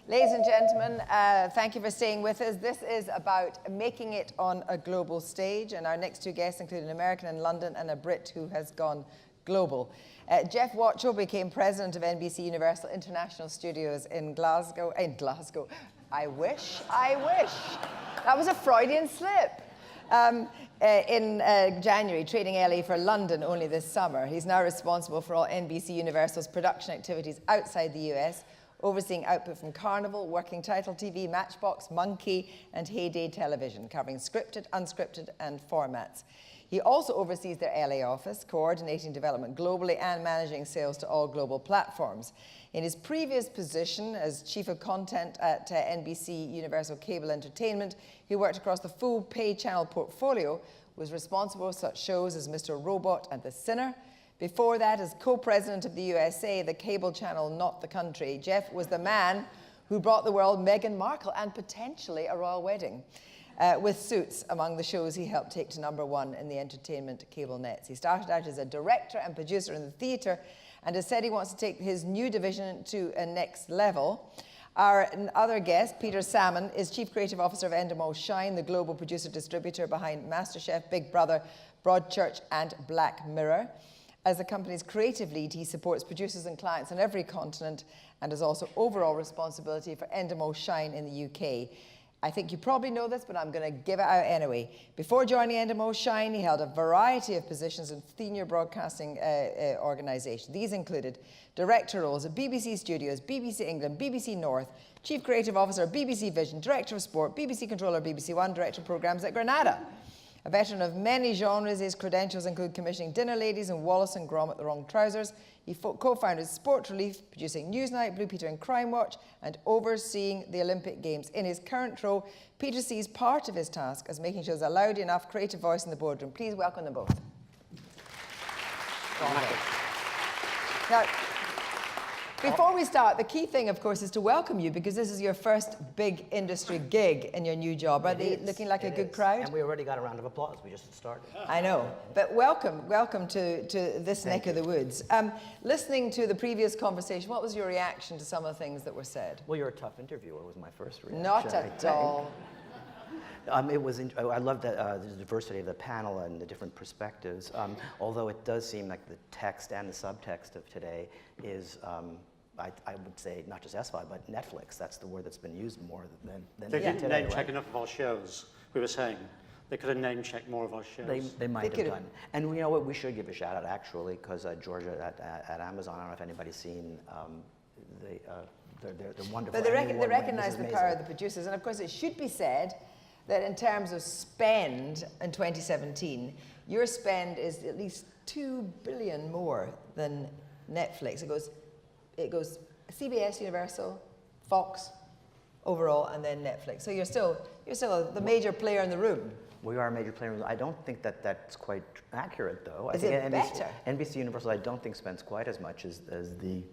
Ladies and gentlemen, thank you for staying with us. This is about making it on a global stage, and our next two guests include an American in London and a Brit who has gone global. Jeff Wachtel became president of NBC Universal International Studios in Glasgow. I wish. That was a Freudian slip. In January, trading LA for London only this summer. He's now responsible for all NBC Universal's production activities outside the US, overseeing output from Carnival, Working Title TV, Matchbox, Monkey, and Heyday Television, covering scripted, unscripted, and formats. He also oversees their LA office, coordinating development globally and managing sales to all global platforms. In his previous position as Chief of Content at NBC Universal Cable Entertainment, he worked across the full pay channel portfolio, was responsible for such shows as Mr. Robot and The Sinner. Before that, as co-president of the USA, the cable channel Not the Country, Jeff was the man who brought the world Meghan Markle and potentially a royal wedding. With Suits among the shows he helped take to #1 in the entertainment cable nets. He started out as a director and producer in the theatre and has said he wants to take his new division to a next level. Our other guest, Peter Salmon, is Chief Creative Officer of Endemol Shine, the global producer-distributor behind MasterChef, Big Brother, Broadchurch, and Black Mirror. As the company's creative lead, he supports producers and clients on every continent and has also overall responsibility for Endemol Shine in the UK. I think you probably know this, but I'm going to give it out anyway. Before joining Endemol Shine, he held a variety of positions in senior broadcasting organisations. These included director roles at BBC Studios, BBC England, BBC North, Chief Creative Officer of BBC Vision, Director of Sport, BBC Controller, BBC One, Director of Programmes at Granada. A veteran of many genres, his credentials include commissioning Dinner Ladies and Wallace and Gromit: The Wrong Trousers. He co-founded Sport Relief, producing Newsnight, Blue Peter and Crime Watch, and overseeing the Olympic Games. In his current role, Peter sees part of his task as making sure there's a loud enough creative voice in the boardroom. Please welcome them both. Now, before we start, the key thing, of course, is to welcome you because this is your first big industry gig in your new job. Are they looking like a good crowd? And we already got a round of applause. We just started. I know, but welcome to this neck of the woods. Listening to the previous conversation, what was your reaction to some of the things that were said? Well, you're a tough interviewer was my first reaction. Not at all. I love the diversity of the panel and the different perspectives, although it does seem like the text and the subtext of today is I would say not just S5, but Netflix. That's the word that's been used more than they didn't today, name check enough of our shows. We were saying they could have name checked more of our shows. They might have done. And you know what? We should give a shout out actually, because Georgia at Amazon. I don't know if anybody's seen they're wonderful. But they recognise the power of the producers, and of course it should be said that in terms of spend in 2017, your spend is at least $2 billion more than Netflix. It goes CBS, Universal, Fox, overall, and then Netflix. So you're still the major player in the room. We are a major player. I don't think that's quite accurate, though. Is it better? NBC Universal, I don't think spends quite as much as the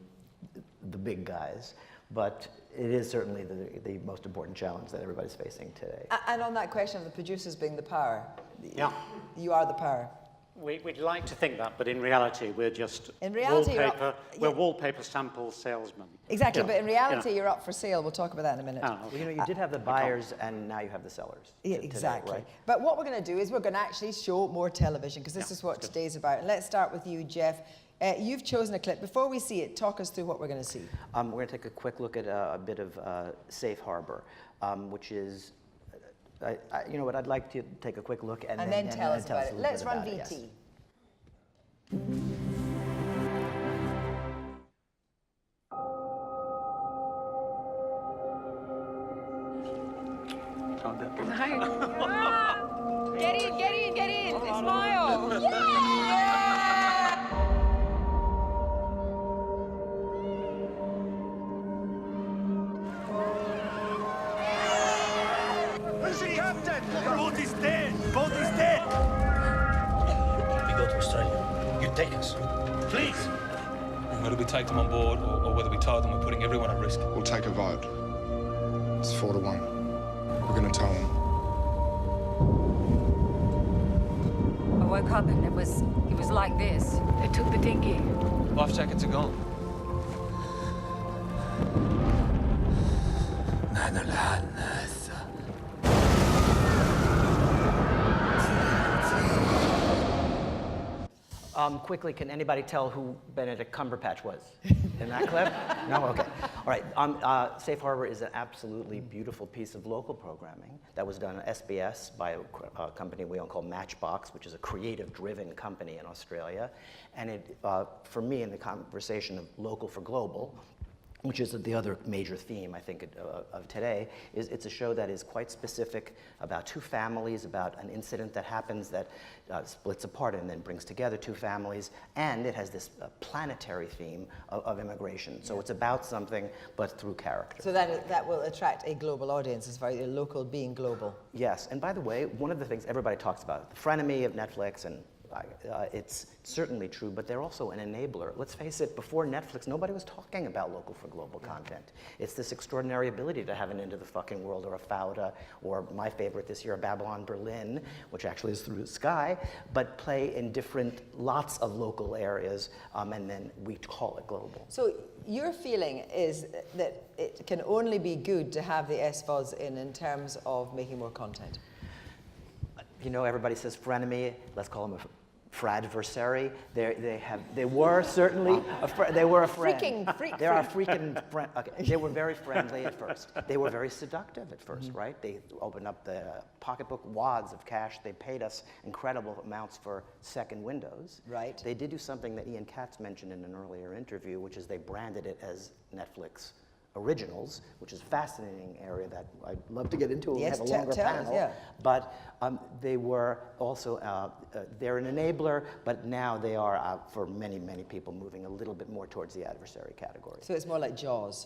big guys, but it is certainly the most important challenge that everybody's facing today. And on that question of the producers being the power, yeah, you are the power. We'd like to think that, but in reality, we're just wallpaper sample salesmen. Exactly, but in reality, you're up for sale. We'll talk about that in a minute. Well, you know, you did have the buyers, and now you have the sellers. Yeah, exactly. Today, right? But what we're going to do is we're going to actually show more television, because this is what today's about. And let's start with you, Jeff. You've chosen a clip. Before we see it, talk us through what we're going to see. We're going to take a quick look at a bit of Safe Harbor, which is, you know what, I'd like to take a quick look and then tell us about it. Let's run VT. Yes. Get in! Smile! Yeah! Where's the captain? The boat is dead! Boat is dead! We go to Australia. You take us. Please! And whether we take them on board or whether we tow them, we're putting everyone at risk. We'll take a vote. It's 4-1. We're going to tow them. I woke up and it was like this. They took the dinghy. Life jackets are gone. Quickly, can anybody tell who Benedict Cumberbatch was in that clip? No? Okay. All right. Safe Harbor is an absolutely beautiful piece of local programming that was done on SBS by a company we own called Matchbox, which is a creative-driven company in Australia. And it, for me, in the conversation of local for global, which is the other major theme, I think, of today, is it's a show that is quite specific about two families, about an incident that happens that splits apart and then brings together two families, and it has this planetary theme of immigration. So it's about something, but through character. So that will attract a global audience as far as local being global. Yes, and by the way, one of the things everybody talks about, the frenemy of Netflix, and it's certainly true, but they're also an enabler. Let's face it, before Netflix, nobody was talking about local for global content. It's this extraordinary ability to have an Into the Fucking World or a Fauda, or my favorite this year, Babylon Berlin, which actually is through Sky, but play in lots of local areas, and then we call it global. So your feeling is that it can only be good to have the SVODs in terms of making more content? You know, everybody says frenemy, let's call them a fradversary. They were certainly they were a friend. They're a freaking friend. Okay. They were very friendly at first. They were very seductive at first, right? They opened up the pocketbook wads of cash. They paid us incredible amounts for second windows. Right. They did do something that Ian Katz mentioned in an earlier interview, which is they branded it as Netflix Originals, which is a fascinating area that I'd love to get into. Yes, we have a longer panel. us, yeah. But they were also, they're an enabler, but now they are, for many, many people, moving a little bit more towards the adversary category. So it's more like Jaws.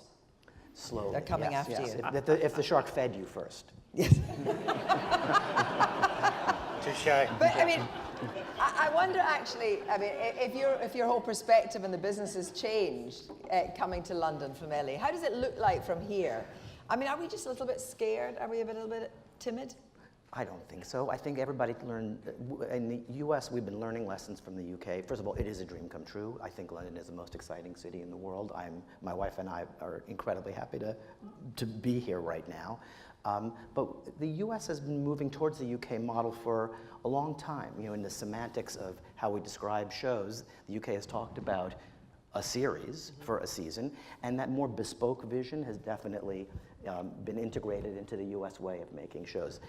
Slowly. They're coming after you. If the shark fed you first. Yes. Touché. But I mean, I wonder actually, I mean, if your whole perspective and the business has changed coming to London from LA, how does it look like from here? I mean, are we just a little bit scared? Are we a little bit timid? I don't think so. I think everybody learned, in the US, we've been learning lessons from the UK. First of all, it is a dream come true. I think London is the most exciting city in the world. My wife and I are incredibly happy to be here right now. But the US has been moving towards the UK model for a long time. You know, in the semantics of how we describe shows, the UK has talked about a series for a season, and that more bespoke vision has definitely been integrated into the US way of making shows.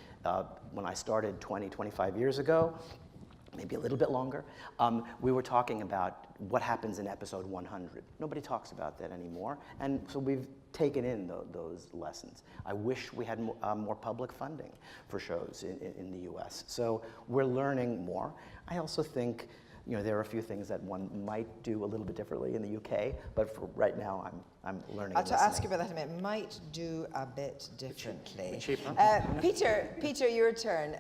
When I started 25 years ago, maybe a little bit longer, we were talking about what happens in episode 100. Nobody talks about that anymore, and so we've taken in those lessons. I wish we had more public funding for shows in the US. So we're learning more. I also think, you know, there are a few things that one might do a little bit differently in the UK, but for right now, I'm learning. I'll ask you about that in a minute. Might do a bit differently. Peter, your turn.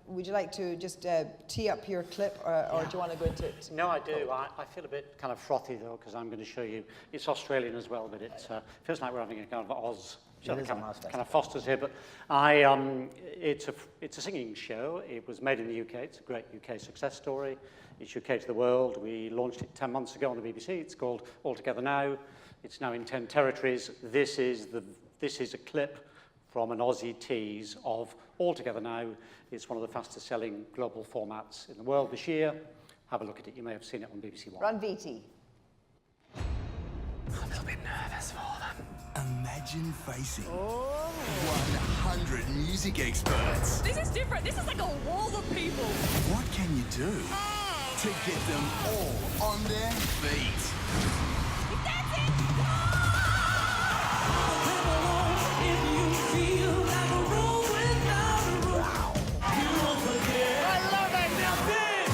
Would you like to just tee up your clip, or do you want to go into it? No, I do. I feel a bit kind of frothy, though, because I'm going to show you. It's Australian as well, but it feels like we're having a kind of Oz. So kind of Foster's here, but it's a singing show. It was made in the UK. It's a great UK success story. It's UK to the world. We launched it 10 months ago on the BBC. It's called All Together Now. It's now in 10 territories. This is a clip from an Aussie tease of All Together Now. It's one of the fastest selling global formats in the world this year. Have a look at it. You may have seen it on BBC One. Run VT. I'm a little bit nervous for them. Imagine facing 100 music experts. This is different. This is like a wall of people. What can you do to get them all on their feet? That's it! I love it. Now this.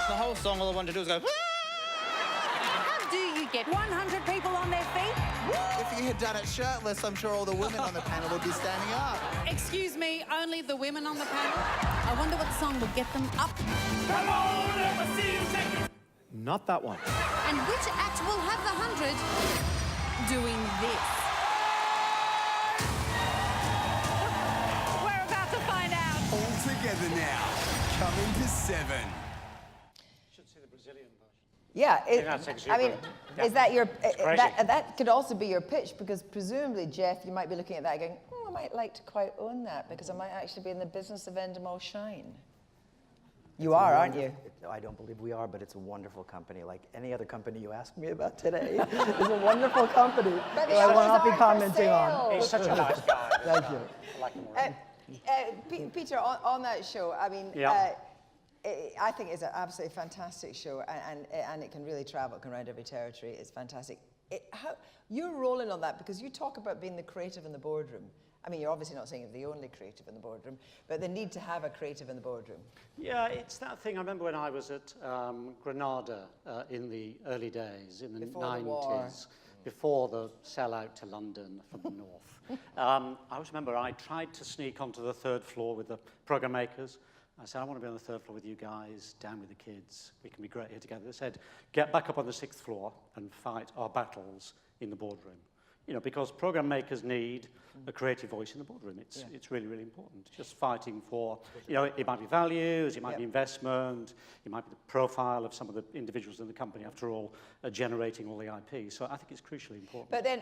The whole song, all I wanted to do was go. How do you get 100 people on their feet? If you had done it shirtless, I'm sure all the women on the panel would be standing up. Excuse me, only the women on the panel? I wonder what song will get them up. Come on, let me see you take it. Not that one. And which act will have the 100 doing this? We're about to find out. All Together Now, coming to 7. Yeah, I mean, is that your, crazy. that could also be your pitch, because presumably, Jeff, you might be looking at that going, oh, I might like to quite own that, because I might actually be in the business of Endemol Shine. You are, aren't you? I don't believe we are, but it's a wonderful company. Like any other company you asked me about today, it's a wonderful company that I will not be commenting on. He's such a nice guy. Thank you. I like him already. Peter, on that show, I mean, Yeah. I think it's an absolutely fantastic show, and it can really travel, it can round every territory. It's fantastic. You're rolling on that because you talk about being the creative in the boardroom. I mean, you're obviously not saying you're the only creative in the boardroom, but the need to have a creative in the boardroom. Yeah, it's that thing. I remember when I was at Granada in the early days, in the Before 90s, the war. before the sellout to London from the north. I always remember I tried to sneak onto the third floor with the program makers. I said, I want to be on the third floor with you guys, down with the kids. We can be great here together. They said, get back up on the sixth floor and fight our battles in the boardroom. You know, because program makers need a creative voice in the boardroom. It's really, really important. Just fighting for, you know, it might be values, it might be investment, it might be the profile of some of the individuals in the company, after all, are generating all the IP. So I think it's crucially important. But then,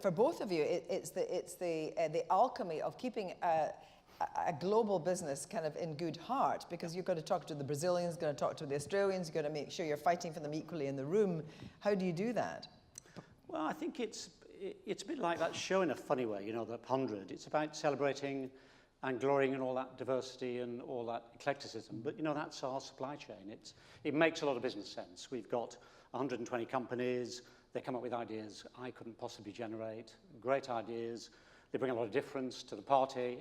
for both of you, it's the alchemy of keeping a global business kind of in good heart, because you've got to talk to the Brazilians, you've got to talk to the Australians, you've got to make sure you're fighting for them equally in the room. How do you do that? Well, I think it's a bit like that show in a funny way, you know, the 100. It's about celebrating and glorying in all that diversity and all that eclecticism. But, you know, that's our supply chain. It makes a lot of business sense. We've got 120 companies. They come up with ideas I couldn't possibly generate, great ideas. They bring a lot of difference to the party,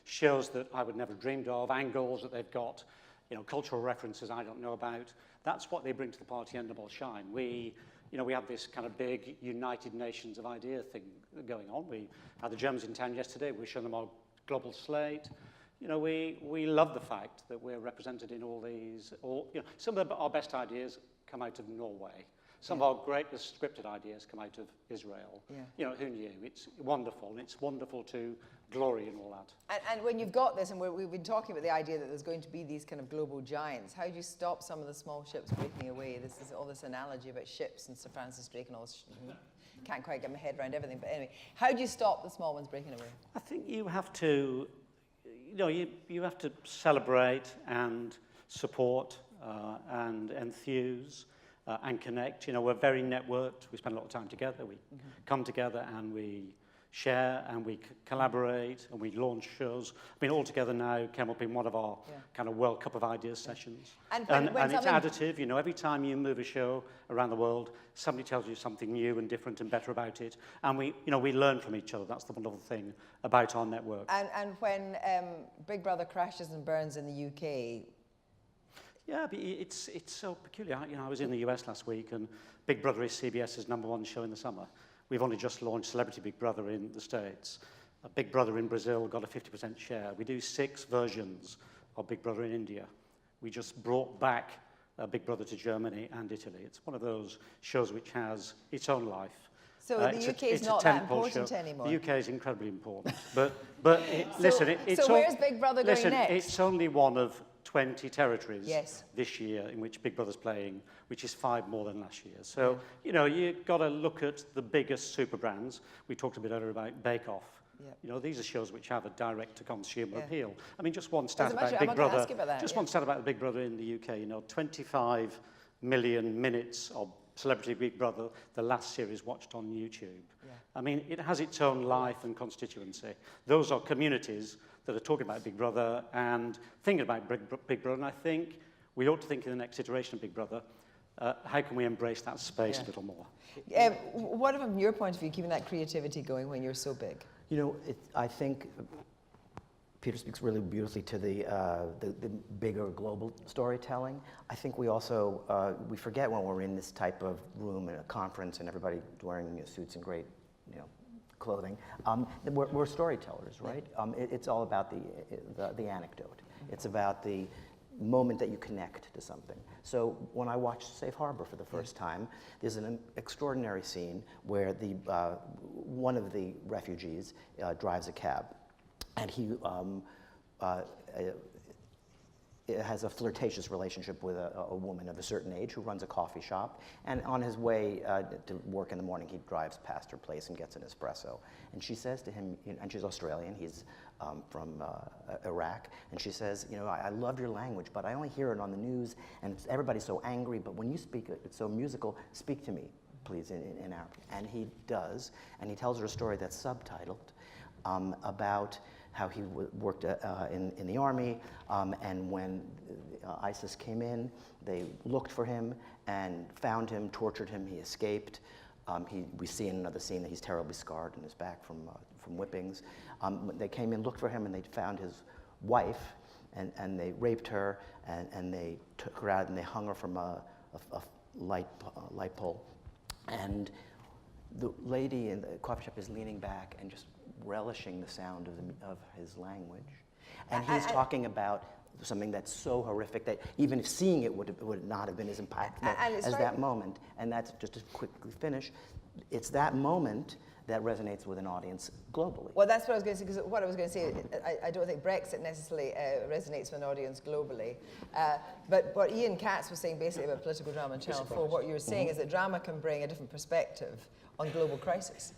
shows that I would never have dreamed of, angles that they've got, you know, cultural references I don't know about. That's what they bring to the party, Endemol Shine. We have this kind of big United Nations of idea thing going on. We had the Germans in town yesterday. We showed them our global slate. You know, we love the fact that we're represented in all these. Some of our best ideas come out of Norway. Some of our greatest scripted ideas come out of Israel. Yeah. You know, who knew? It's wonderful, and it's wonderful to glory in all that. And when you've got this, and we've been talking about the idea that there's going to be these kind of global giants, how do you stop some of the small ships breaking away? This is all this analogy about ships and Sir Francis Drake and all this. Can't quite get my head around everything, but anyway, how do you stop the small ones breaking away? I think you have to, you have to celebrate and support and enthuse. And connect. You know, we're very networked. We spend a lot of time together. We come together and we share and we collaborate and we launch shows. I mean, all together now came up in one of our kind of World Cup of Ideas sessions. And it's additive. You know, every time you move a show around the world, somebody tells you something new and different and better about it. And we learn from each other. That's the wonderful thing about our network. And when Big Brother crashes and burns in the UK, yeah, but it's so peculiar. You know, I was in the US last week, and Big Brother is CBS's #1 show in the summer. We've only just launched Celebrity Big Brother in the States. Big Brother in Brazil got a 50% share. We do 6 versions of Big Brother in India. We just brought back Big Brother to Germany and Italy. It's one of those shows which has its own life. So the UK is not that important anymore. The UK is incredibly important. But so where's Big Brother going next? It's only one of 20 territories this year in which Big Brother's playing, which is 5 more than last year. So, you know, you've got to look at the biggest super brands. We talked a bit earlier about Bake Off. Yep. You know, these are shows which have a direct-to-consumer appeal. I mean, just one stat about Big Brother. One stat about Big Brother in the UK. You know, 25 million minutes of Celebrity Big Brother, the last series watched on YouTube. Yeah. I mean, it has its own life and constituency. Those are communities that are talking about Big Brother and thinking about Big Brother. And I think we ought to think in the next iteration of Big Brother, how can we embrace that space a little more? What from your point of view, keeping that creativity going when you're so big? You know, I think Peter speaks really beautifully to the bigger global storytelling. I think we also, we forget when we're in this type of room in a conference and everybody wearing suits and great, clothing. We're storytellers, right? It's all about the anecdote. It's about the moment that you connect to something. So when I watched Safe Harbor for the first time, there's an extraordinary scene where one of the refugees drives a cab, and has a flirtatious relationship with a woman of a certain age who runs a coffee shop. And on his way to work in the morning, he drives past her place and gets an espresso. And she says to him, and she's Australian, he's from Iraq, and she says, I love your language, but I only hear it on the news, and everybody's so angry, but when you speak it, it's so musical, speak to me, please, in Arabic. And he does, and he tells her a story that's subtitled about how he worked in the army, and when ISIS came in, they looked for him and found him, tortured him, he escaped. We see in another scene that he's terribly scarred in his back from whippings. They came in, looked for him, and they found his wife, and they raped her, and they took her out, and they hung her from a light pole. And the lady in the coffee shop is leaning back and just relishing the sound of his language. And he's talking about something that's so horrific that even if seeing it would not have been as impactful as that moment. And that's, just to quickly finish, it's that moment that resonates with an audience globally. Well, that's what I was going to say, because what I was going to say, I don't think Brexit necessarily resonates with an audience globally. But what Ian Katz was saying basically about political drama on Channel 4, what you were saying is that drama can bring a different perspective on global crisis.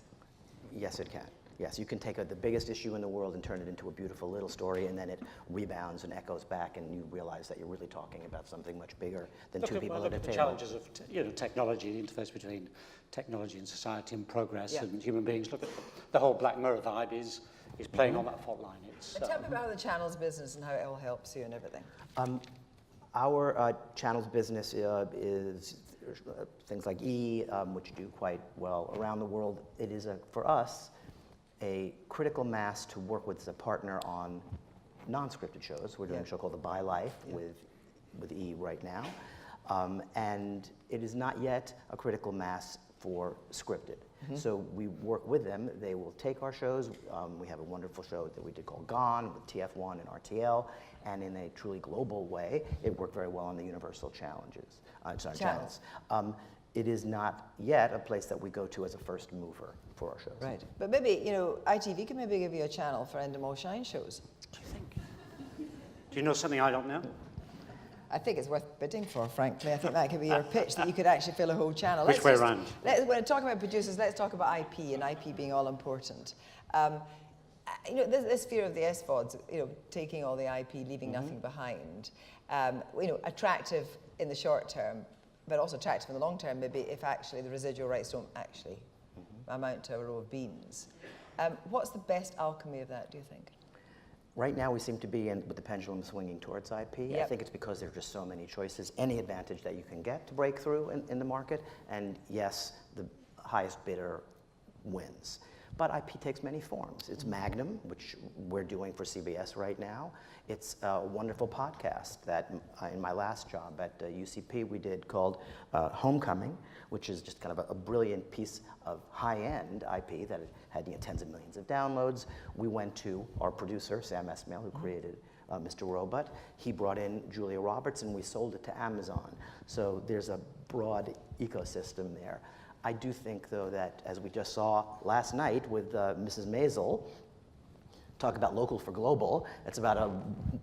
Yes, it can. Yes, you can take the biggest issue in the world and turn it into a beautiful little story, and then it rebounds and echoes back, and you realize that you're really talking about something much bigger than two people at a table. The challenges of technology, the interface between technology and society and progress and human beings. Look at the whole Black Mirror vibe is playing on that fault line. Tell me about how the channel's business and how it all helps you and everything. Our channel's business is things like E, which do quite well around the world. It is, for us, a critical mass to work with as a partner on non-scripted shows. We're doing a show called The By Life with E right now. And it is not yet a critical mass for scripted. So we work with them. They will take our shows. We have a wonderful show that we did called Gone with TF1 and RTL. And in a truly global way, it worked very well on the Universal channels. It is not yet a place that we go to as a first mover for our shows. Right. But maybe, ITV can maybe give you a channel for Endemol Shine shows. Do you think? Do you know something I don't know? I think it's worth bidding for, frankly. I think that could be your pitch, that you could actually fill a whole channel. Which way around? When we're talking about producers, let's talk about IP, and IP being all important. This fear of the SVODs, taking all the IP, leaving nothing behind, attractive in the short term, but also attractive in the long term, maybe if actually the residual rights don't actually amount to a row of beans. What's the best alchemy of that, do you think? Right now, we seem to be with the pendulum swinging towards IP. I think it's because there are just so many choices, any advantage that you can get to break through in the market, and yes, the highest bidder wins. But IP takes many forms. It's Magnum, which we're doing for CBS right now. It's a wonderful podcast that in my last job at UCP we did called Homecoming, which is just kind of a brilliant piece of high-end IP that had tens of millions of downloads. We went to our producer, Sam Esmail, who created Mr. Robot. He brought in Julia Roberts, and we sold it to Amazon. So there's a broad ecosystem there. I do think, though, that as we just saw last night with Mrs. Maisel, talk about local for global, it's about a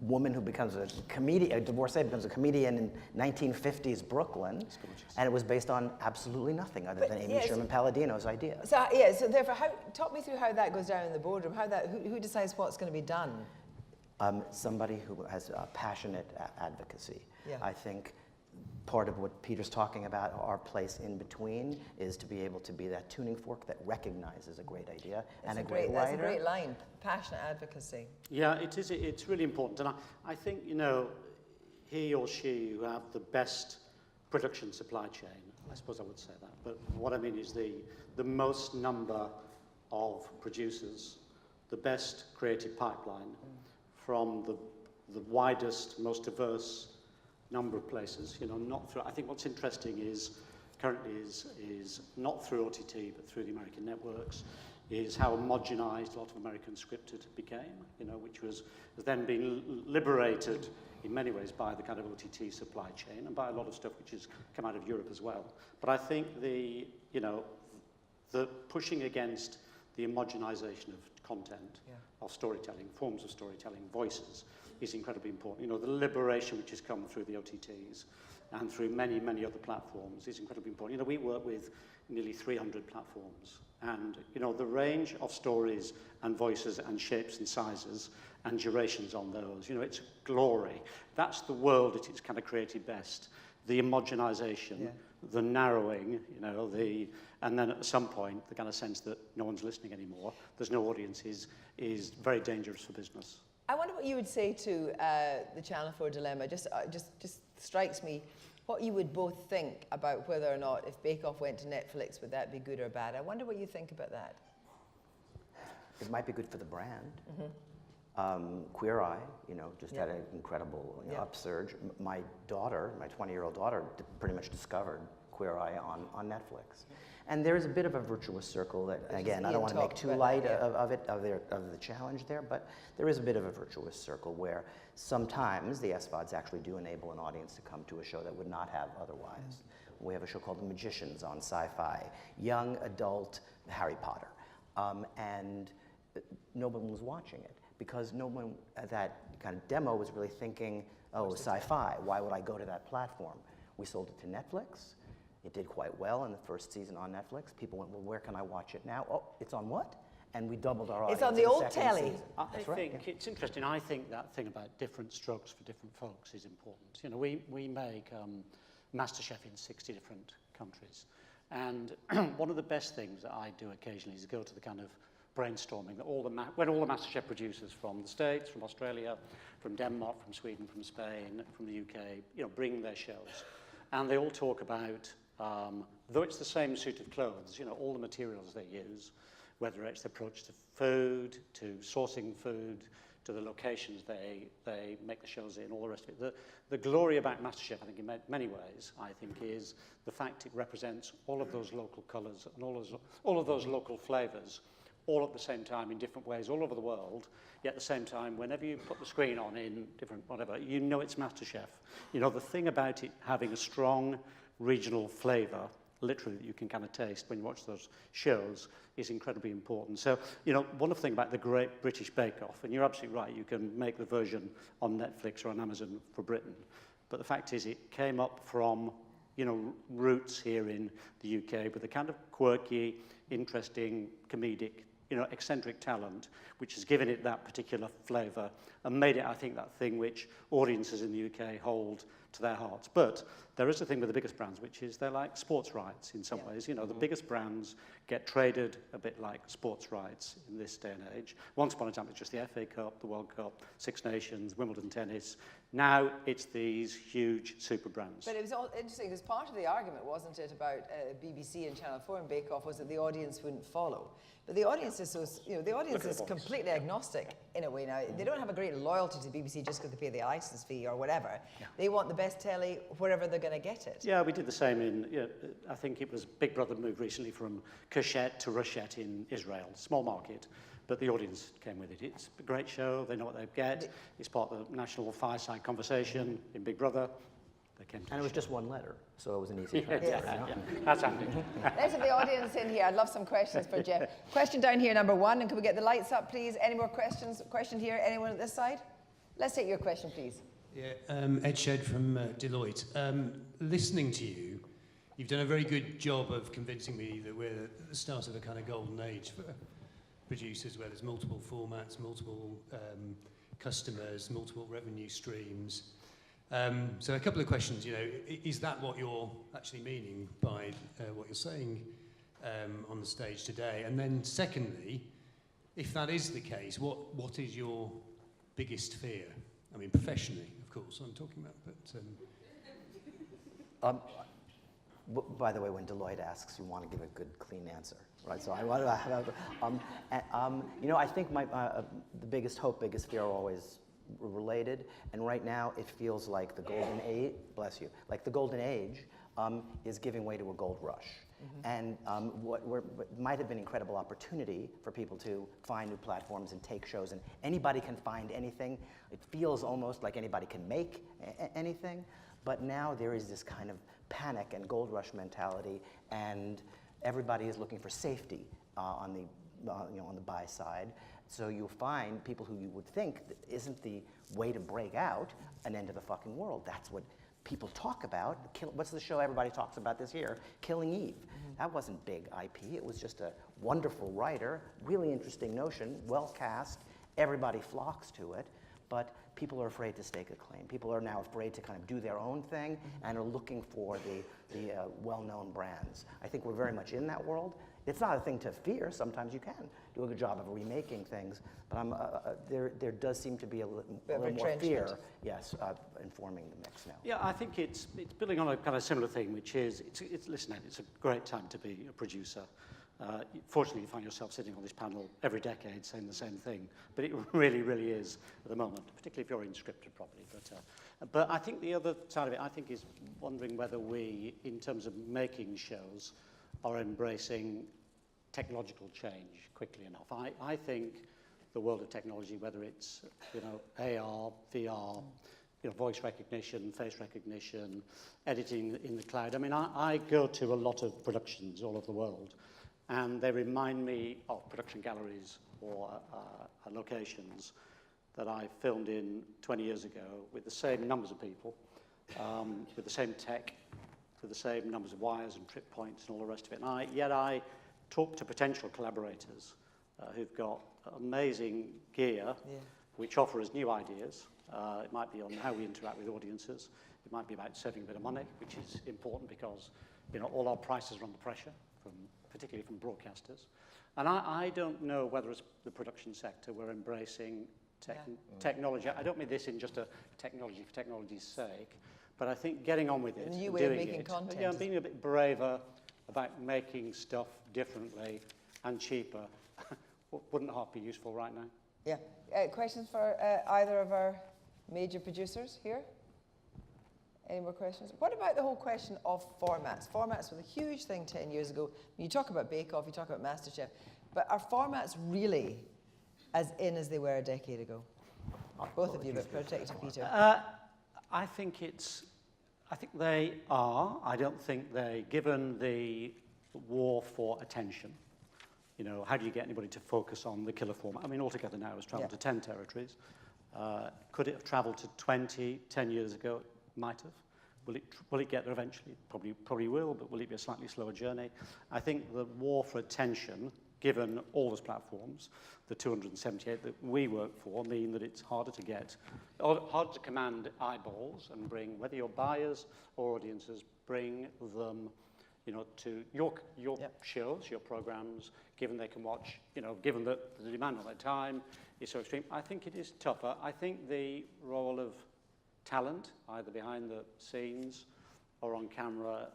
woman who becomes a comedian, a divorcee becomes a comedian in 1950s Brooklyn, and it was based on absolutely nothing other than Amy Sherman Palladino's idea. So therefore, talk me through how that goes down in the boardroom, who decides what's going to be done? Somebody who has passionate advocacy. Yeah. I think part of what Peter's talking about, our place in between, is to be able to be that tuning fork that recognizes a great idea and a great writer. That's a great line, passionate advocacy. Yeah, it is. It's really important. And I think, he or she who have the best production supply chain, I suppose I would say that, but what I mean is the most number of producers, the best creative pipeline from the widest, most diverse number of places, not through. I think what's interesting is currently is not through OTT but through the American networks, is how homogenized a lot of American scripted became, which was then being liberated in many ways by the kind of OTT supply chain and by a lot of stuff which has come out of Europe as well. But I think the pushing against the homogenization of content, of storytelling, forms of storytelling, voices, is incredibly important. You know, the liberation which has come through the OTTs and through many, many other platforms is incredibly important. You know, we work with nearly 300 platforms, and, you know, the range of stories and voices and shapes and sizes and durations on those, you know, it's glory. That's the world that it's kind of created best. The homogenization, the narrowing, you know, and then at some point, the kind of sense that no one's listening anymore, there's no audience, is very dangerous for business. I wonder what you would say to the Channel 4 dilemma. Just strikes me what you would both think about whether or not if Bake Off went to Netflix, would that be good or bad? I wonder what you think about that. It might be good for the brand. Queer Eye, you know, just had an incredible upsurge. My daughter, my 20-year-old daughter, pretty much discovered Queer Eye on Netflix. And there's a bit of a virtuous circle that, again, I don't want to make too light of the challenge there, but there is a bit of a virtuous circle where sometimes the SVODs actually do enable an audience to come to a show that would not have otherwise. We have a show called The Magicians on Sci-Fi, young adult Harry Potter, and no one was watching it because no one at that kind of demo was really thinking, oh, sci-fi, why would I go to that platform? We sold it to Netflix. It did quite well in the first season on Netflix. People went, well, where can I watch it now? Oh, it's on what? And we doubled our audience. It's on the old telly. I think it's interesting. I think that thing about different strokes for different folks is important. You know, we make MasterChef in 60 different countries. And one of the best things that I do occasionally is go to the kind of brainstorming that when all the MasterChef producers from the States, from Australia, from Denmark, from Sweden, from Spain, from the UK, you know, bring their shows. And they all talk about, though it's the same suit of clothes, you know, all the materials they use, whether it's the approach to food, to sourcing food, to the locations they make the shows in, all the rest of it. The glory about MasterChef, I think, in many ways, I think, is the fact it represents all of those local colours and all of those local flavours, all at the same time in different ways all over the world, yet at the same time, whenever you put the screen on in different whatever, you know it's MasterChef. You know, the thing about it having a strong regional flavour, literally, that you can kind of taste when you watch those shows, is incredibly important. So, you know, one of the things about the Great British Bake Off, and you're absolutely right, you can make the version on Netflix or on Amazon for Britain, but the fact is it came up from, you know, roots here in the UK with a kind of quirky, interesting, comedic, you know, eccentric talent, which has given it that particular flavour and made it, I think, that thing which audiences in the UK hold to their hearts. But there is a thing with the biggest brands, which is they're like sports rights in some ways. You know, the biggest brands get traded a bit like sports rights in this day and age. Once upon a time, it was just the FA Cup, the World Cup, Six Nations, Wimbledon tennis. Now it's these huge super brands. But it was all interesting because part of the argument, wasn't it, about BBC and Channel 4 and Bake Off was that the audience wouldn't follow. But the audience is so, you know, the audience is completely agnostic in a way now. They don't have a great loyalty to BBC just because they pay the license fee or whatever. They want the best telly wherever they're going to get it. Yeah, we did the same in, you know, I think it was Big Brother moved recently from Keshet to Rushet in Israel, small market, but the audience came with it. It's a great show, they know what they get. It's part of the national fireside conversation in Big Brother. They came to and it was just one letter, so it was an easy transfer. Yeah. That's handy. Let's have the audience in here. I'd love some questions for Jeff. Question down here, number one, and can we get the lights up, please? Any more questions? Question here, anyone at this side? Let's take your question, please. Yeah, Ed Shed from Deloitte. Listening to you, you've done a very good job of convincing me that we're at the start of a kind of golden age for producers where there's multiple formats, multiple customers, multiple revenue streams. So a couple of questions, you know, is that what you're actually meaning by what you're saying on the stage today? And then secondly, if that is the case, what is your biggest fear? I mean, professionally, of course, I'm talking about, but... by the way, when Deloitte asks, you want to give a good, clean answer, right? So I want to have you know, I think the biggest hope, biggest fear are always related, and right now it feels like the golden age, bless you, like the golden age is giving way to a gold rush. And what might have been incredible opportunity for people to find new platforms and take shows, and anybody can find anything. It feels almost like anybody can make anything, but now there is this kind of panic and gold rush mentality, and everybody is looking for safety on the buy side. So you'll find people who you would think isn't the way to break out and end of the fucking world. That's what people talk about. What's the show everybody talks about this year? Killing Eve. That wasn't big IP. It was just a wonderful writer, really interesting notion, well cast. Everybody flocks to it, but people are afraid to stake a claim. People are now afraid to kind of do their own thing and are looking for the well-known brands. I think we're very much in that world. It's not a thing to fear. Sometimes you can do a good job of remaking things, but there does seem to be a little more fear, yes, informing the mix now. Yeah, I think it's building on a kind of similar thing, which is, listen, Ed, it's a great time to be a producer. Fortunately, you find yourself sitting on this panel every decade saying the same thing, but it really, really is at the moment, particularly if you're in scripted properly. But I think the other side of it, I think, is wondering whether we, in terms of making shows, are embracing technological change quickly enough. I think the world of technology, whether it's AR, VR, voice recognition, face recognition, editing in the cloud. I mean, I go to a lot of productions all over the world, and they remind me of production galleries or locations that I filmed in 20 years ago with the same numbers of people, with the same tech, with the same numbers of wires and trip points and all the rest of it. And yet I talk to potential collaborators who've got amazing gear, which offer us new ideas. It might be on how we interact with audiences. It might be about saving a bit of money, which is important because all our prices are under pressure, particularly from broadcasters. And I don't know whether as the production sector we're embracing technology. I don't mean this in just a technology for technology's sake, but I think getting on with it, a new way of making content. Yeah, being a bit braver about making stuff differently and cheaper wouldn't half be useful right now. Yeah. Questions for either of our major producers here? Any more questions? What about the whole question of formats? Formats were a huge thing 10 years ago. You talk about Bake Off, you talk about MasterChef, but are formats really as in as they were a decade ago? Both of you, but particularly Peter. I think they are. I don't think given the war for attention, how do you get anybody to focus on the killer format? I mean, Altogether Now has traveled to 10 territories. Could it have traveled to 20 10 years ago? Might have. Will it get there eventually? Probably will, but will it be a slightly slower journey? I think the war for attention, given all those platforms, the 278 that we work for, mean that it's harder to command eyeballs and bring, whether you're buyers or audiences, bring them, to your shows, your programs, given they can watch, given that the demand on their time is so extreme. I think it is tougher. I think the role of talent, either behind the scenes or on camera,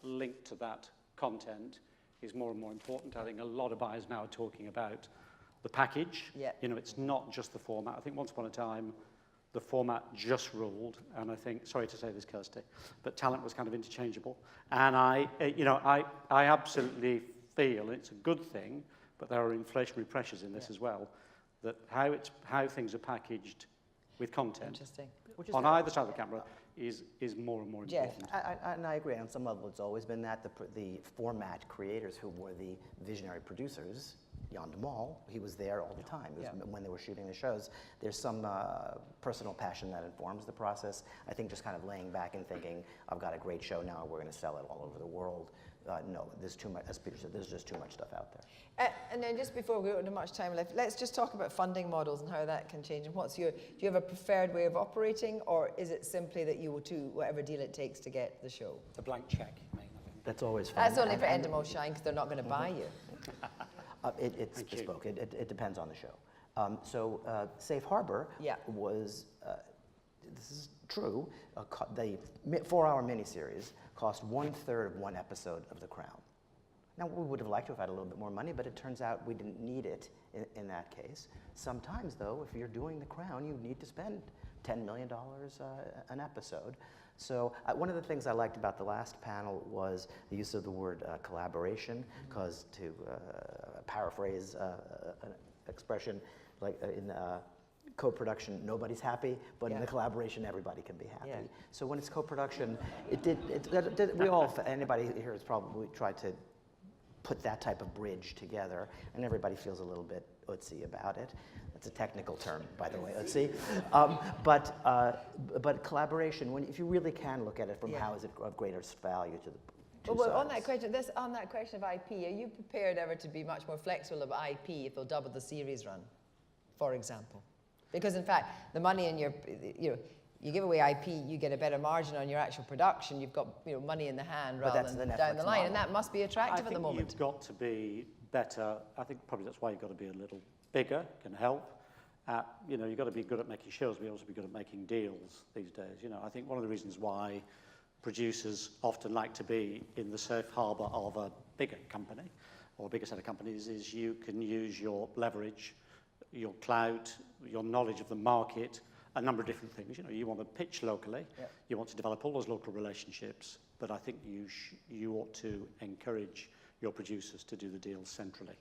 linked to that content, is more and more important. I think a lot of buyers now are talking about the package. Yeah. It's not just the format. I think once upon a time, the format just ruled, and I think, sorry to say this, Kirsty, but talent was kind of interchangeable. And I absolutely feel, and it's a good thing, but there are inflationary pressures in this as well, that how things are packaged with content on either side of the camera is more and more important. And I agree. On some level, it's always been that the format creators who were the visionary producers, Endemol, he was there all the time. When they were shooting the shows. There's some personal passion that informs the process. I think just kind of laying back and thinking, I've got a great show now, we're going to sell it all over the world. No, there's too much, as Peter said, there's just too much stuff out there. And then just before we go into much time left, let's just talk about funding models and how that can change. And do you have a preferred way of operating, or is it simply that you will do whatever deal it takes to get the show? It's a blank check. That's always fun. That's only for Endemol Shine, because they're not going to buy you. It's bespoke. It depends on the show. So Safe Harbor was, this is true, the 4-hour miniseries cost 1/3 of one episode of The Crown. Now, we would have liked to have had a little bit more money, but it turns out we didn't need it in that case. Sometimes, though, if you're doing The Crown, you need to spend $10 million an episode. So one of the things I liked about the last panel was the use of the word collaboration, because to paraphrase an expression like in co-production, nobody's happy, but in the collaboration, everybody can be happy. Yeah. So when it's co-production, anybody here has probably tried to put that type of bridge together, and everybody feels a little bit utsy about it. It's a technical term, by the way. Let's see. But collaboration, if you really can look at it from how is it of greater value to the two well, sides. on that question of IP, are you prepared ever to be much more flexible about IP if they'll double the series run, for example? Because in fact, the money in your, you give away IP, you get a better margin on your actual production. You've got money in the hand rather than down the line, model. and that must be attractive at the moment. You've got to be better. I think probably that's why you've got to be a little bigger. Can help. You've got to be good at making shows, but you also be good at making deals these days. I think one of the reasons why producers often like to be in the safe harbour of a bigger company or a bigger set of companies is you can use your leverage, your clout, your knowledge of the market, a number of different things. You want to pitch locally, you want to develop all those local relationships, but I think you ought to encourage your producers to do the deals centrally.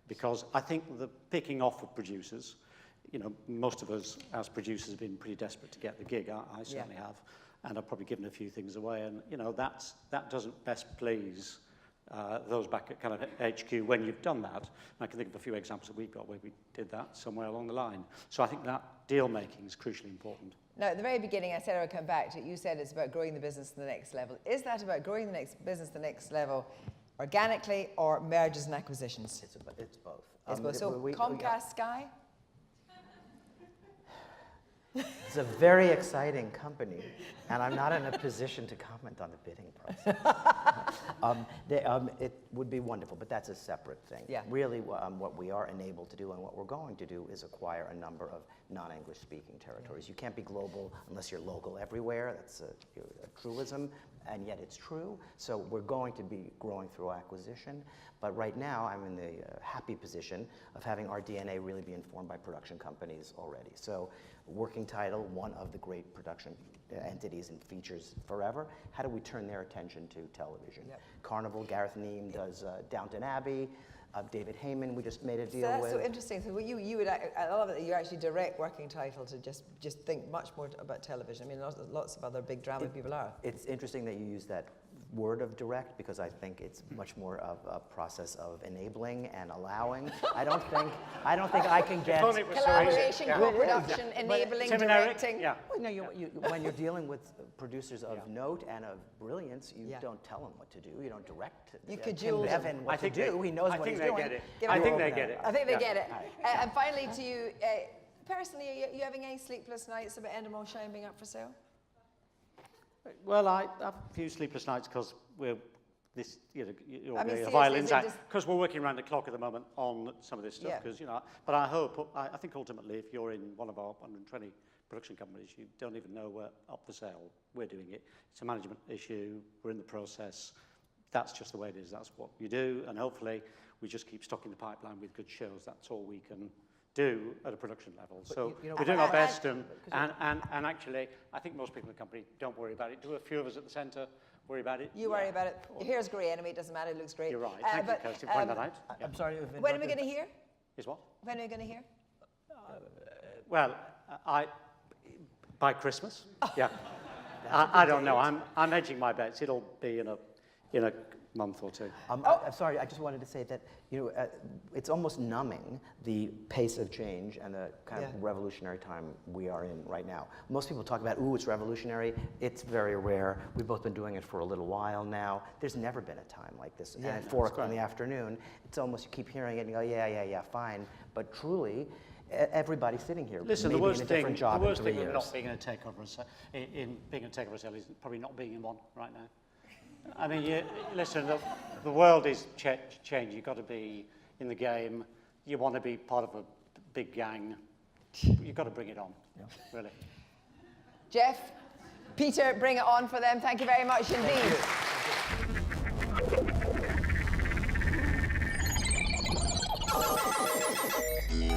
Because I think the picking off of producers, most of us as producers have been pretty desperate to get the gig. I certainly have, and I've probably given a few things away, and that doesn't best please those back at kind of HQ when you've done that. And I can think of a few examples that we've got where we did that somewhere along the line. So I think that deal making is crucially important. Now, at the very beginning, I said I would come back to it. You said it's about growing the business to the next level. Is that about growing the business to the next level organically or mergers and acquisitions? It's both. It's both. So Comcast, Sky? It's a very exciting company, and I'm not in a position to comment on the bidding process. It would be wonderful, but that's a separate thing. Yeah. Really, what we are enabled to do and what we're going to do is acquire a number of non-English speaking territories. You can't be global unless you're local everywhere. That's a truism, and yet it's true. So we're going to be growing through acquisition. But right now, I'm in the happy position of having our DNA really be informed by production companies already. So working title, one of the great production entities and features forever. How do we turn their attention to television? Yep. Carnival, Gareth Neame does Downton Abbey. David Heyman, we just made a deal with. So interesting. So you would, I love it that you actually direct working title to just think much more about television. I mean, lots of other big drama people are. It's interesting that you use that word of direct because I think it's much more of a process of enabling and allowing. I don't think I can get collaboration, co-production, enabling, directing. Yeah. Well, no, when you're dealing with producers of note and of brilliance, you don't tell them what to do. You don't direct. You cajole Evan what to do. He knows what he's doing. I think they get it. I think they get it. And finally, to you personally, are you having any sleepless nights about Endemol Shine being up for sale? Well, I have a few sleepless nights because we're violins because we're working around the clock at the moment on some of this stuff. Because but I think ultimately, if you're in one of our 120 production companies, you don't even know we're up for sale. We're doing it. It's a management issue. We're in the process. That's just the way it is. That's what you do, and hopefully, we just keep stocking the pipeline with good shows. That's all we can do at a production level. So we're doing our best, and actually, I think most people in the company don't worry about it. Do a few of us at the centre worry about it? You worry about it. Your hair's grey anyway, it doesn't matter, it looks great. You're right. Thank you, Kirsty, for pointing that out. I'm sorry. When are we going to hear? Is what? When are we going to hear? Well, by Christmas. Yeah. I don't know. I'm edging my bets. It'll be in a month or two. I'm sorry, I just wanted to say that it's almost numbing the pace of change and the kind of revolutionary time we are in right now. Most people talk about, ooh, it's revolutionary. It's very rare. We've both been doing it for a little while now. There's never been a time like this. And at 4 o'clock in the afternoon, it's almost, you keep hearing it and you go, yeah, fine. But truly, everybody sitting here, listen, maybe in a different job in 3 years. The worst thing of not being in a takeover sale is probably not being in one right now. I mean, listen, the world is changing. You've got to be in the game. You want to be part of a big gang. You've got to bring it on, really. Jeff, Peter, bring it on for them. Thank you very much indeed. Thank you.